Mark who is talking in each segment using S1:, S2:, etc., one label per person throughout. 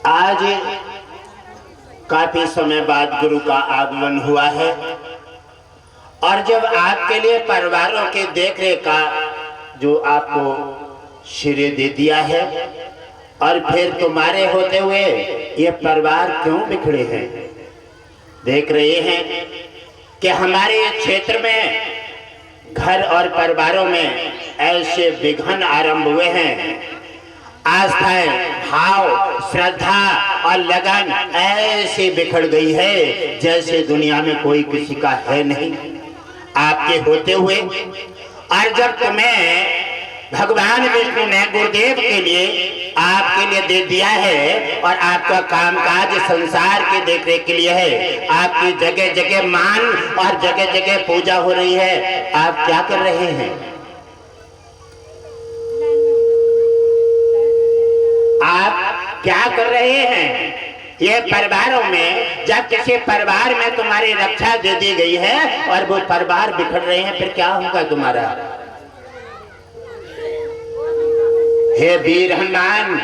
S1: आज काफी समय बाद गुरु का आगमन हुआ है और जब आपके लिए परिवारों के देखरेख का जो आपको श्रेय दे दिया है और फिर तुम्हारे होते हुए ये परिवार क्यों बिखरे हैं। देख रहे हैं कि हमारे क्षेत्र में घर और परिवारों में ऐसे विघ्न आरंभ हुए हैं। आस्थाएं, भाव, श्रद्धा और लगन ऐसे बिखर गई है जैसे दुनिया में कोई किसी का है नहीं आपके होते हुए। और जब तुम्हें भगवान विष्णु ने गुरुदेव के लिए आपके लिए दे दिया है और आपका कामकाज संसार के देखरेख के लिए है, आपकी जगह जगह मान और जगह जगह पूजा हो रही है, आप क्या कर रहे हैं? आप क्या कर रहे हैं? ये परिवारों में जब किसी परिवार में तुम्हारी रक्षा दे दी गई है और वो परिवार बिखर रहे हैं, फिर क्या होगा तुम्हारा? हे वीर हनुमान,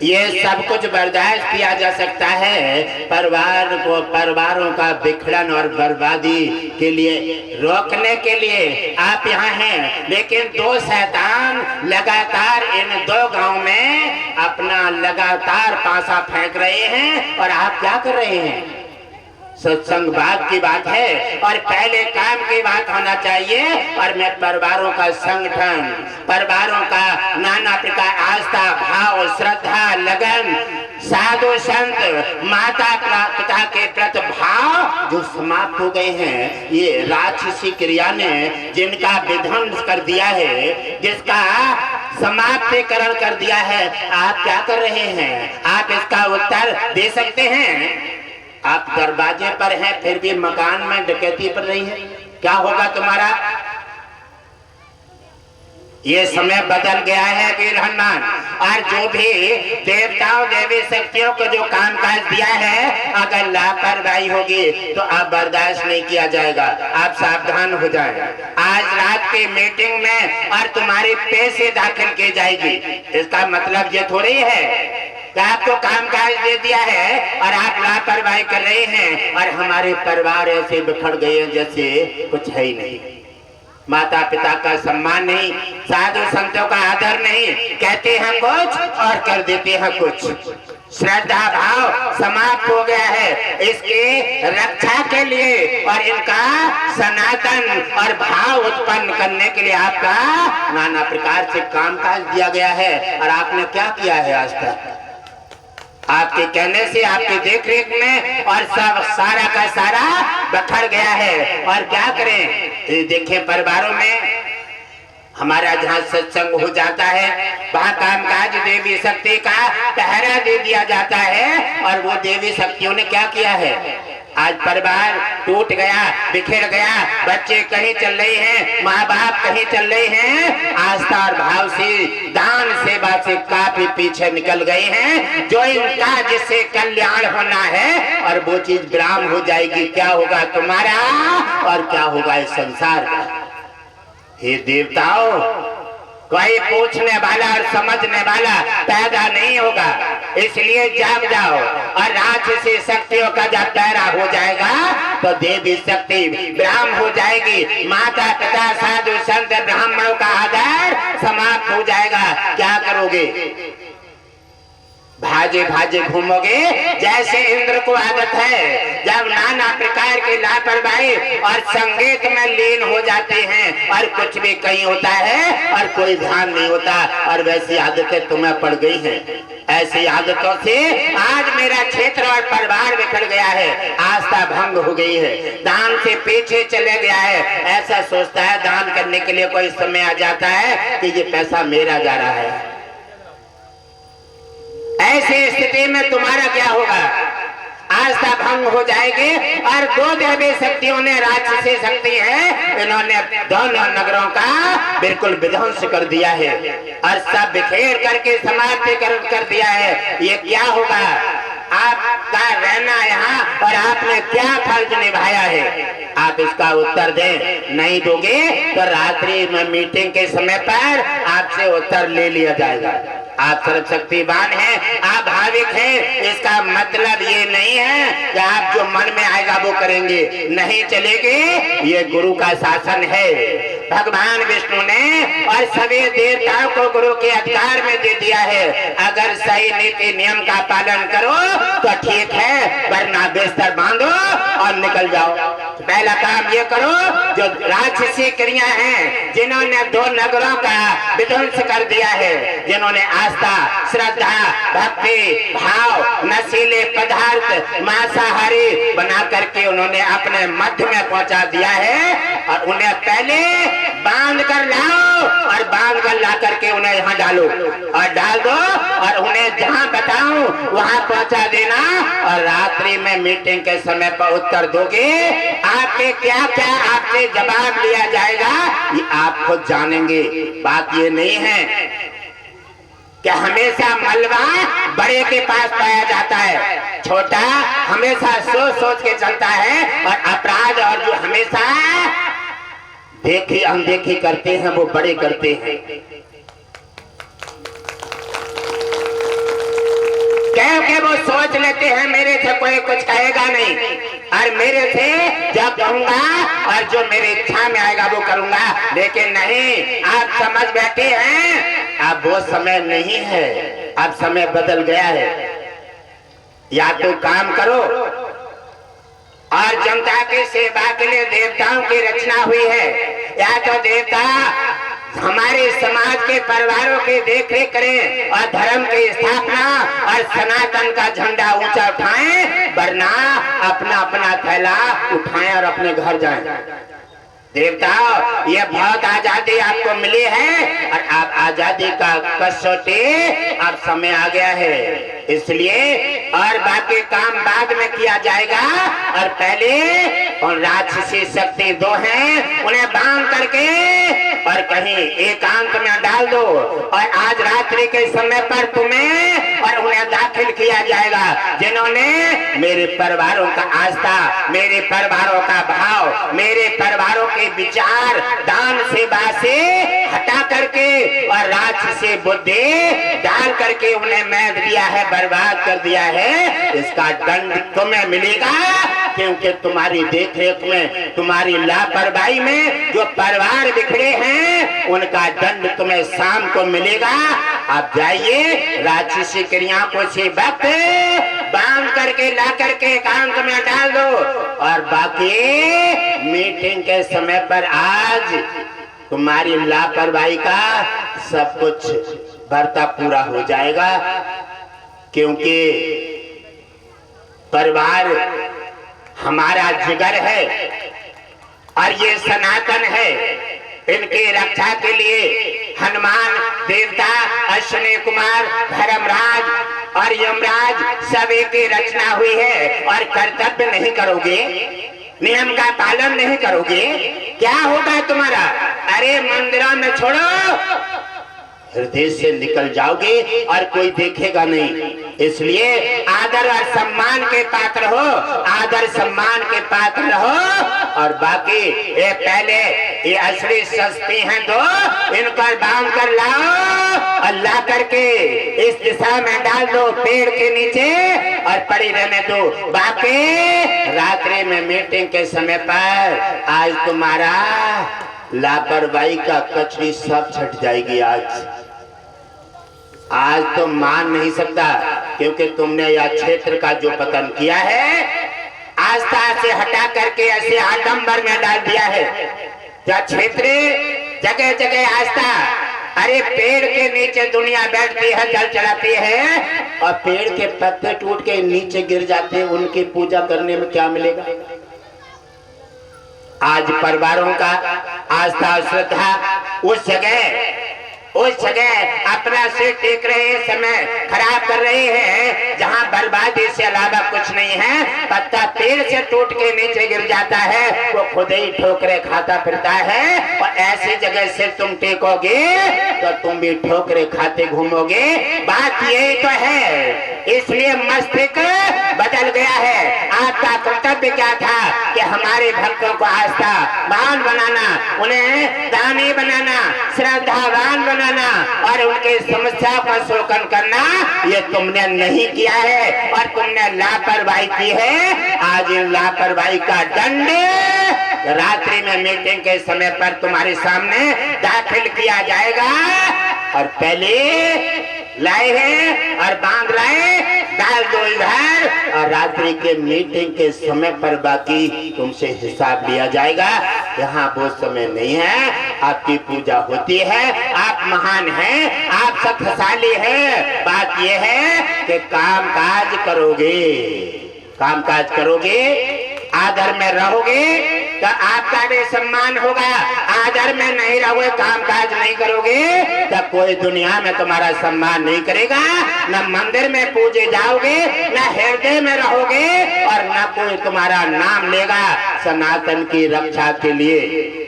S1: ये सब कुछ बर्दाश्त किया जा सकता है। परिवारों का बिखरन और बर्बादी के लिए रोकने के लिए आप यहाँ हैं, लेकिन दो शैतान लगातार इन दो गांव में अपना लगातार पासा फेंक रहे हैं और आप क्या कर रहे हैं? सत्संग बात की बात है और पहले काम की बात होना चाहिए। और मैं परिवारों का संगठन, परिवारों का नाना प्रकार आस्था, भाव, श्रद्धा, लगन, साधु संत, माता पिता के प्रति भाव जो समाप्त हो गए हैं, ये राक्षसी क्रिया ने जिनका विध्वंस कर दिया है, जिसका समाप्तिकरण कर दिया है, आप क्या कर रहे हैं? आप इसका उत्तर दे सकते हैं? आप दरवाजे पर हैं फिर भी मकान में डकैती पर रही है, क्या होगा तुम्हारा? ये समय बदल गया है वीर हनुमान। और जो भी देवताओं देवी शक्तियों को जो कामकाज दिया है, अगर लापरवाही होगी तो आप बर्दाश्त नहीं किया जाएगा। आप सावधान हो जाए। आज रात की मीटिंग में और तुम्हारी पैसे दाखिल की जाएगी। इसका मतलब ये थोड़ी है कि आपको कामकाज दे दिया है और आप लापरवाही कर रहे हैं और हमारे परिवार ऐसे बिखर गए हैं जैसे कुछ है ही नहीं। माता पिता का सम्मान नहीं, साधु संतों का आदर नहीं, कहते हैं कुछ और कर देते हैं कुछ। श्रद्धा भाव समाप्त हो गया है। इसकी रक्षा के लिए और इनका सनातन और भाव उत्पन्न करने के लिए आपका नाना प्रकार से कामकाज दिया गया है। और आपने क्या किया है आज तक? आपके कहने से, आपकी देखरेख में और सब सारा का सारा बिखर गया है। और क्या करें? देखें, परिवारों में हमारा जहाँ सत्संग हो जाता है वहाँ कामकाज देवी शक्ति का पहरा दे दिया जाता है। और वो देवी शक्तियों ने क्या किया है? आज परिवार टूट गया, बिखर गया, बच्चे कहीं चल रहे हैं, माँ बाप कहीं चल रहे हैं, आस्था और भाव से, दान सेवा से काफी पीछे निकल गए हैं। जो इनका जिससे कल्याण होना है और वो चीज विराम हो जाएगी, क्या होगा तुम्हारा और क्या होगा इस संसार का? हे देवताओं, कोई पूछने वाला और समझने वाला पैदा नहीं होगा, इसलिए जाग जाओ। और राक्षसी शक्तियों का जब पैरा हो जाएगा तो देवी शक्ति विराम हो जाएगी। माता पिता साधु संत ब्राह्मणों का आदर समाप्त हो जाएगा। क्या करोगे? भाजे भाजे घूमोगे जैसे इंद्र को आदत है। जब नाना प्रकार की लापरवाही और संगीत में लीन हो जाते हैं और कुछ भी कहीं होता है और कोई ध्यान नहीं होता, और वैसी आदतें तुम्हें पड़ गई हैं। ऐसी आदतों से आज मेरा क्षेत्र और परिवार बिखर गया है, आस्था भंग हो गई है, दान से पीछे चले गया है। ऐसा सोचता है दान करने के लिए कोई समय आ जाता है कि ये पैसा मेरा जा रहा है। ऐसी स्थिति में तुम्हारा क्या होगा? आस्था भंग हो जाएगी। और दो देवी शक्तियों ने, राक्षसी शक्ति है, इन्होंने दोनों नगरों का बिल्कुल विध्वंस कर दिया है और सब बिखेर करके समाप्तिकरण कर दिया है। ये क्या होगा? आपका रहना यहाँ और आपने क्या फर्ज निभाया है, आप इसका उत्तर दें। नहीं दोगे तो रात्रि में मीटिंग के समय पर आपसे उत्तर ले लिया जाएगा। आप सर्वशक्तिवान हैं, आप भाविक हैं, इसका मतलब ये नहीं है कि आप जो मन में आएगा वो करेंगे, नहीं चलेंगे। ये गुरु का शासन है। भगवान विष्णु ने और सभी देवताओं को गुरु के अधिकार में दे दिया है। अगर सही नीति नियम का पालन करो तो ठीक है, वरना बिस्तर बांधो और निकल जाओ। पहला काम ये करो, जो राक्षसी क्रिया हैं, जिन्होंने 2 नगरों का विध्वंस कर दिया है, जिन्होंने आस्था, श्रद्धा, भक्ति भाव, नशीले पदार्थ, मांसाहारी बना करके उन्होंने अपने मध्य में पहुंचा दिया है, और उन्हें पहले बांध कर लाओ और बांध कर ला करके उन्हें यहाँ डालो और डाल दो, और उन्हें जहाँ बताऊं वहाँ पहुंचा देना। और रात्रि में मीटिंग के समय पर उत्तर दोगे, आपके क्या क्या आपसे जवाब लिया जाएगा ये आप खुद जानेंगे। बात ये नहीं है कि हमेशा मलबा बड़े के पास पाया जाता है, छोटा हमेशा सोच सोच के चलता है, और अपराध और जो हमेशा देखी अनदेखी करते हैं वो बड़े करते हैं। क्योंकि वो सोच लेते हैं मेरे से कोई कुछ कहेगा नहीं, और मेरे से जब कहूंगा और जो मेरी इच्छा में आएगा वो करूंगा। लेकिन नहीं, आप समझ बैठे हैं, अब वो समय नहीं है, अब समय बदल गया है। या तो काम करो, और जनता की सेवा के लिए देवताओं की रचना हुई है, या तो देवता हमारे समाज के परिवारों की देखरेख करें और धर्म की स्थापना और सनातन का झंडा ऊंचा उठाएं, वरना अपना अपना थैला उठाएं और अपने घर जाएं। देवताओं, ये बहुत आजादी आपको मिली है, और आप आजादी का कसौटी अब समय आ गया है। इसलिए और बाकी काम बाद में किया जाएगा, और पहले उन राक्षसी शक्ति 2 हैं उन्हें बांध करके और कहीं एकांत में डाल दो, और आज रात्रि के समय पर तुम्हें और उन्हें दाखिल किया जाएगा, जिन्होंने मेरे परिवारों का आस्था, मेरे परिवारों का भाव, मेरे परिवारों के विचार दान सेवा से हटा करके और राक्षसी बुद्धि डाल करके उन्हें मैल दिया है, बर्बाद कर दिया है। इसका दंड तुम्हें मिलेगा, क्योंकि तुम्हारी देखरेख में, तुम्हारी लापरवाही में जो परिवार बिखरे हैं उनका दंड तुम्हें शाम को मिलेगा। आप जाइए, राक्षसी क्रियाओं को से वक्त बांध करके ला करके एकांत में डाल दो, और बाकी मीटिंग के समय पर आज तुम्हारी लापरवाही का सब कुछ भरता पूरा हो जाएगा। क्योंकि परिवार हमारा जिगर है और ये सनातन है। इनकी रक्षा के लिए हनुमान देवता, अश्विनी कुमार, धर्मराज और यमराज सभी की रचना हुई है। और कर्तव्य नहीं करोगे, नियम का पालन नहीं करोगे, क्या होगा तुम्हारा? अरे मंदिरों में छोड़ो, हृदय से निकल जाओगे और कोई देखेगा नहीं। इसलिए आदर और सम्मान के पात्र हो, आदर सम्मान के पात्र रहो। और बाकी ये पहले ये असली सस्ती हैं तो इनको बांध कर लाओ और ला करके इस दिशा में डाल दो, पेड़ के नीचे, और पड़ी रहने दो। बाकी रात्रि में मीटिंग के समय पर आज तुम्हारा लापरवाही का कचरी सब छट जाएगी। आज तो मान नहीं सकता, क्योंकि तुमने यह क्षेत्र का जो पतन किया है, आस्था से हटा करके ऐसे आडंबर में डाल दिया है। यह क्षेत्र जगह जगह आस्था, अरे पेड़ के नीचे दुनिया बैठती है, जल चढ़ाती है, और पेड़ के पत्ते टूट के नीचे गिर जाते हैं, उनकी पूजा करने में क्या मिलेगा? आज परिवारों का आस्था श्रद्धा उस जगह उस जगह अपना सिर टेक रहे हैं, समय खराब कर रहे हैं, जहाँ बर्बादी से अलावा कुछ नहीं है। पत्ता पेड़ से टूट के नीचे गिर जाता है, वो खुद ही ठोकरे खाता फिरता है। और ऐसी जगह से तुम टेकोगे तो तुम भी ठोकरे खाते घूमोगे। बात यही तो है। इसलिए मस्तिष्क बदल गया है। आपका कर्तव्य क्या था कि हमारे भक्तों को आस्थावान बनाना, उन्हें दानी बनाना, श्रद्धावान बनाना और उनके समस्या का शोकन करना। ये तुमने नहीं किया है और तुमने लापरवाही की है। आज इन लापरवाही का दंड रात्रि में मीटिंग के समय पर तुम्हारे सामने दाखिल किया जाएगा। और पहले लाए हैं और बांध लाए, डाल दो इधर, और रात्रि के मीटिंग के समय पर बाकी तुमसे हिसाब लिया जाएगा। यहाँ वो समय नहीं है। आपकी पूजा होती है, आप महान हैं, आप शक्तिशाली हैं। बात यह है कि काम काज करोगे, काम काज करोगे, आदर में रहोगे तो आपका भी सम्मान होगा। आदर में नहीं रहोगे, काम काज नहीं करोगे तो कोई दुनिया में तुम्हारा सम्मान नहीं करेगा। न मंदिर में पूजे जाओगे, न हृदय में रहोगे और न कोई तुम्हारा नाम लेगा। सनातन की रक्षा के लिए,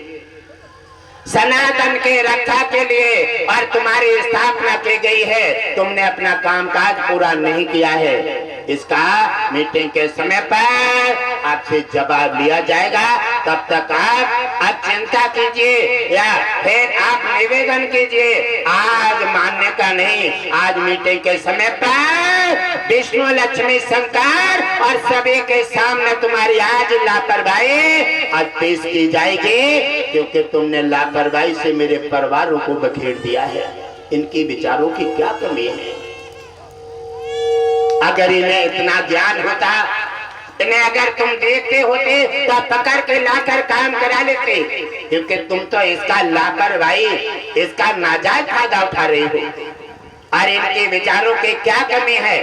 S1: सनातन के रक्षा के लिए और तुम्हारी स्थापना की गई है। तुमने अपना कामकाज पूरा नहीं किया है। इसका मीटिंग के समय पर आपसे जवाब लिया जाएगा। तब तक आप चिंता कीजिए या फिर आप निवेदन कीजिए। आज मानने का नहीं, आज मीटिंग के समय पर विष्णु लक्ष्मी शंकर और सभी के सामने तुम्हारी आज लापरवाही आज पेश की जाएगी, क्योंकि तुमने लापरवाही से मेरे परिवारों को बखेर दिया है। इनकी विचारों की क्या कमी है? अगर इन्हें इतना ज्ञान होता, इन्हें अगर तुम देखते होते तो पकड़ के लाकर काम करा लेते, क्योंकि तुम तो इसका लापरवाही, इसका नाजायज फायदा उठा रही हो। और इनके विचारों की क्या कमी है?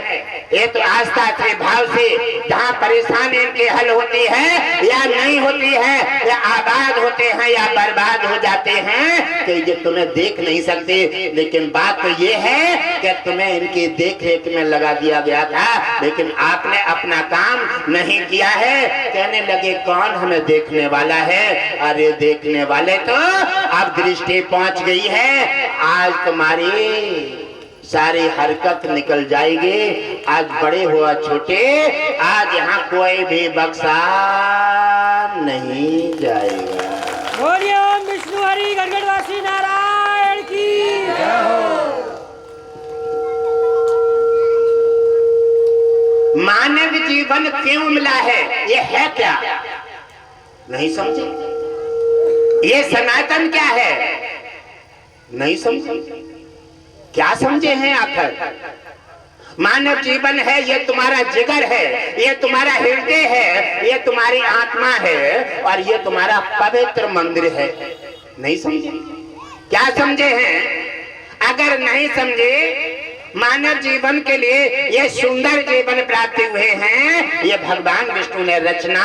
S1: ये तो आस्था से, भाव से, जहाँ परेशानी इनकी हल होती है या नहीं होती है, या आबाद होते हैं या बर्बाद हो जाते हैं, कि ये तुम्हें देख नहीं सकते। लेकिन बात तो ये है कि तुम्हें इनकी देख रेख में लगा दिया गया था, लेकिन आपने अपना काम नहीं किया है। कहने लगे कौन हमें देखने वाला है? अरे देखने वाले तो अब दृष्टि पहुंच गई है। आज तुम्हारी सारी हरकत निकल जाएगी। आज बड़े हुआ छोटे, आज यहाँ कोई भी बख्शा नहीं जाएगा।
S2: बोलिए ओम विष्णु हरि गढ़गढ़वासी नारायण की जय हो।
S1: मानव जीवन क्यों मिला है? ये है क्या? नहीं समझे? ये सनातन क्या है? नहीं समझे? क्या समझे हैं आखिर? मानव जीवन है, ये तुम्हारा जिगर है, ये तुम्हारा हृदय है, ये तुम्हारी आत्मा है और ये तुम्हारा पवित्र मंदिर है। नहीं समझे? क्या समझे हैं? अगर नहीं समझे, मानव जीवन के लिए ये सुंदर जीवन प्राप्त हुए हैं, ये भगवान विष्णु ने रचना,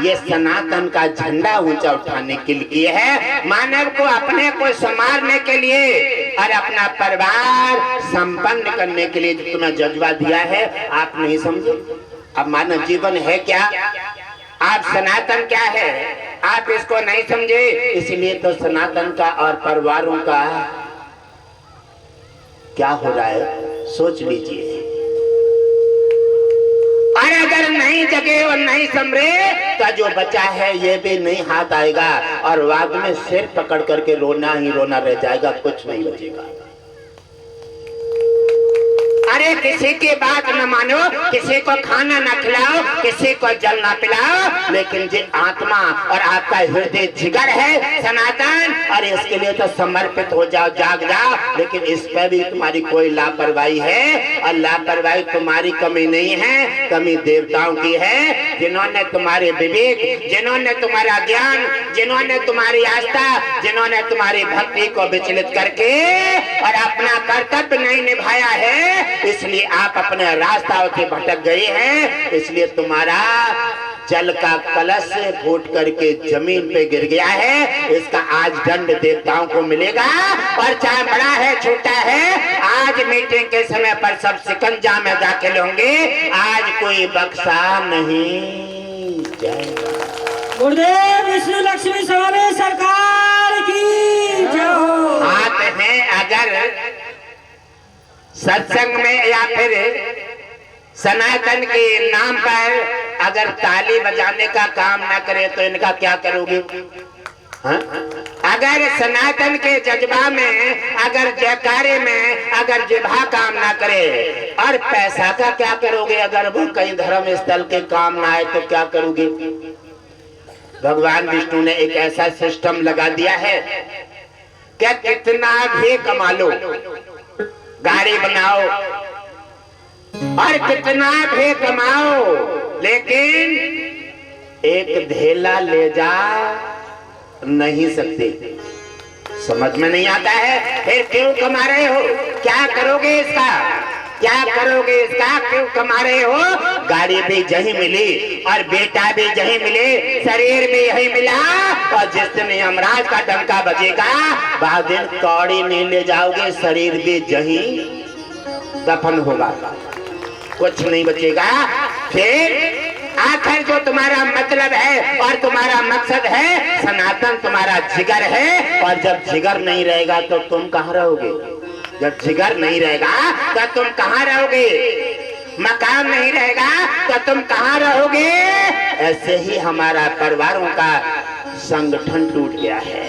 S1: ये सनातन का झंडा ऊंचा उठाने के लिए है, मानव को अपने को संवारने के लिए और अपना परिवार संपन्न करने के लिए जो तुम्हें जज्बा दिया है, आप नहीं समझे। अब मानव जीवन है क्या? आप सनातन क्या है? आप इसको नहीं समझे, इसलिए तो सनातन का और परिवारों का क्या हो रहा है सोच लीजिए। और अगर नहीं जगे और नहीं संभरे तो जो बचा है ये भी नहीं हाथ आएगा और बाद में सिर पकड़ करके रोना ही रोना रह जाएगा, कुछ नहीं बचेगा। अरे किसी की बात न मानो, किसी को खाना न खिलाओ, किसी को जल न पिलाओ, लेकिन जो आत्मा और आपका हृदय जिगर है सनातन, और इसके लिए तो समर्पित हो जाओ, जाग जाओ। लेकिन इस पर भी तुम्हारी कोई लापरवाही है, और लापरवाही तुम्हारी कमी नहीं है, कमी देवताओं की है, जिन्होंने तुम्हारे विवेक, जिन्होंने तुम्हारा ज्ञान, जिन्होंने तुम्हारी आस्था, जिन्होंने तुम्हारी भक्ति को विचलित करके और अपना कर्तव्य नहीं निभाया है, इसलिए आप अपने रास्ता से भटक गए हैं। इसलिए तुम्हारा जल का कलश फूट करके जमीन पे गिर गया है, इसका आज दंड देवताओं को मिलेगा। और चाहे बड़ा है छोटा है, आज मीटिंग के समय पर सब शिकंजा में दाखिल होंगे, आज कोई बख्शा नहीं जाएगा।
S2: गुरुदेव विष्णु लक्ष्मी स्वामी सरकार की जय हो।
S1: आते हैं अगर सत्संग में या फिर सनातन के नाम पर अगर ताली बजाने का काम ना करे तो इनका क्या करोगे? हाँ? अगर सनातन के जज्बा में, अगर जयकारे में अगर जिभा काम ना करे, और पैसा का क्या करोगे? अगर वो कहीं धर्म स्थल के काम ना आए तो क्या करोगे? भगवान विष्णु ने एक ऐसा सिस्टम लगा दिया है कि कितना भी कमा लो, गाड़ी बनाओ और कितना भी कमाओ, लेकिन एक ढेला ले जा नहीं सकते। समझ में नहीं आता है, फिर क्यों कमा रहे हो? क्या करोगे इसका? क्या करोगे इसका? क्यों कमा रहे हो? गाड़ी भी यही मिली और बेटा भी यही मिले, शरीर भी यही मिला, और जिस दिन यमराज का डंका बजेगा वह दिन कौड़ी नहीं ले जाओगे, शरीर भी यही दफन होगा, कुछ नहीं बचेगा। फिर आखिर जो तुम्हारा मतलब है और तुम्हारा मकसद है, सनातन तुम्हारा जिगर है, और जब जिगर नहीं रहेगा तो तुम कहाँ रहोगे? जब जिगर नहीं रहेगा तो तुम कहाँ रहोगे? मकान नहीं रहेगा तो तुम कहाँ रहोगे? ऐसे ही हमारा परिवारों का संगठन टूट गया है।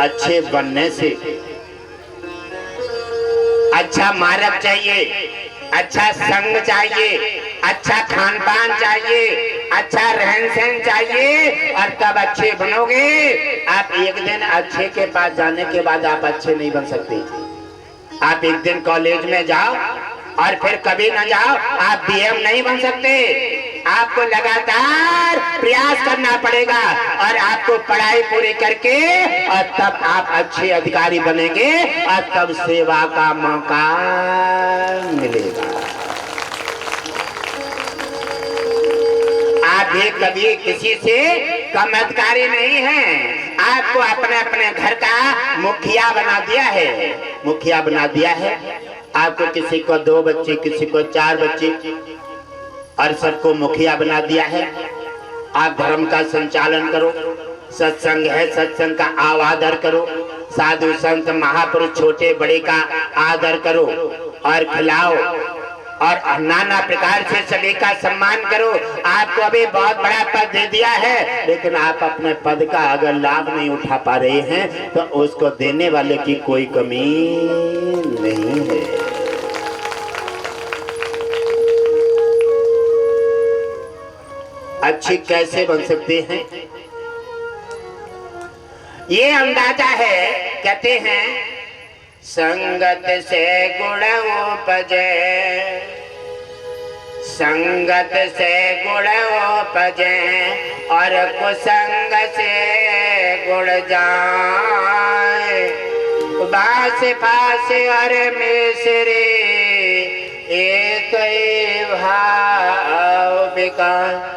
S1: अच्छे बनने से अच्छा मार्ग चाहिए, अच्छा संग चाहिए, अच्छा खान पान चाहिए, अच्छा रहन सहन चाहिए, और तब अच्छे बनोगे। आप एक दिन अच्छे के पास जाने के बाद आप अच्छे नहीं बन सकते। आप एक दिन कॉलेज में जाओ और फिर कभी ना जाओ, आप बीएम नहीं बन सकते। आपको लगातार प्रयास करना पड़ेगा और आपको पढ़ाई पूरी करके और तब आप अच्छे अधिकारी बनेंगे और तब सेवा का मौका मिलेगा। आप भी कभी किसी से कम अधिकारी नहीं हैं। आपको अपने अपने घर का मुखिया बना दिया है, मुखिया बना दिया है। आपको किसी को 2 बच्चे, किसी को 4 बच्चे, और सबको मुखिया बना दिया है। आप धर्म का संचालन करो, सत्संग है, सत्संग का आदर करो, साधु संत महापुरुष छोटे बड़े का आदर करो और खिलाओ, और नाना प्रकार से सभी का सम्मान करो। आपको अभी बहुत बड़ा पद दे दिया है, लेकिन आप अपने पद का अगर लाभ नहीं उठा पा रहे हैं तो उसको देने वाले की कोई कमी नहीं है। अच्छी कैसे बन सकते हैं? ये अंदाजा है, कहते हैं संगत से गुण उपजे, संगत से गुण उपजे, और कुसंग से गुण जाए। बास पास और मिश्री एक भाव विकास,